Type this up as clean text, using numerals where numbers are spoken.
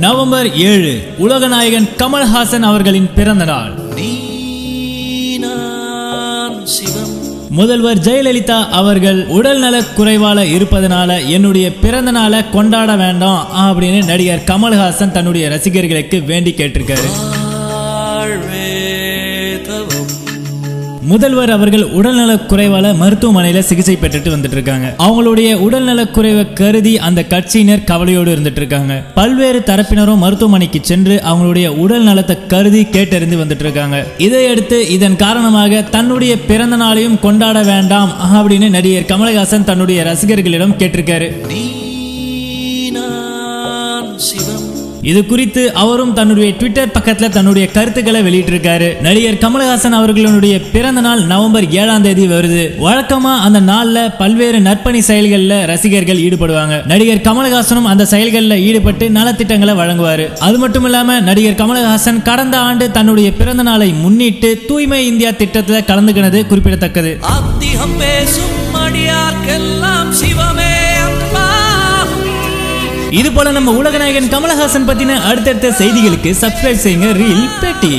November 7 உலகநாயகன் கமல்ஹாசன் அவர்களின் பிறந்த நாள். முதல்வர் ஜெயலலிதா அவர்கள் உடல்நல குறைவால இருப்பதனால என்னுடைய பிறந்த நாளை கொண்டாட வேண்டாம் அப்படின்னு நடிகர் கமல்ஹாசன் தன்னுடைய ரசிகர்களுக்கு வேண்டி கேட்டிருக்காரு. முதல்வர் அவர்கள் உடல்நல குறைவால மருத்துவமனையில சிகிச்சை பெற்றுட்டு வந்துட்டு இருக்காங்க. அவங்களுடைய உடல்நல குறைவை கருதி அந்த கட்சியினர் கவலையோடு இருந்துட்டு இருக்காங்க. பல்வேறு தரப்பினரும் மருத்துவமனைக்கு சென்று அவங்களுடைய உடல் நலத்தை கருதி கேட்டறிந்து வந்துட்டு இருக்காங்க. இதையடுத்து இதன் காரணமாக தன்னுடைய பிறந்த நாளையும் கொண்டாட வேண்டாம் அப்படின்னு நடிகர் கமல்ஹாசன் தன்னுடைய ரசிகர்களிடம் கேட்டிருக்காரு. இது குறித்து அவரும் தன்னுடைய ட்விட்டர் பக்கத்துல தன்னுடைய கருத்துக்களை வெளியிட்டிருக்காரு. நடிகர் கமல்ஹாசன் அவர்களுடைய பிறந்த நாள் நவம்பர் 7 வருது. வழக்கமா அந்த நாள்ல பல்வேறு நற்பணி செயல்கள்ல ரசிகர்கள் ஈடுபடுவாங்க. நடிகர் கமல்ஹாசனும் அந்த செயல்கள்ல ஈடுபட்டு நலத்திட்டங்களை வழங்குவாரு. அது மட்டும் இல்லாம நடிகர் கமல்ஹாசன் கடந்த ஆண்டு தன்னுடைய பிறந்த நாளை முன்னிட்டு தூய்மை இந்தியா திட்டத்துல கலந்துக்கினது குறிப்பிடத்தக்கது. இது போல நம்ம உலகநாயகன் கமல்ஹாசன் பத்தின அடுத்தடுத்த செய்திகளுக்கு சப்ஸ்கிரைப் செய்யுங்க. ரீல் பேட்டி.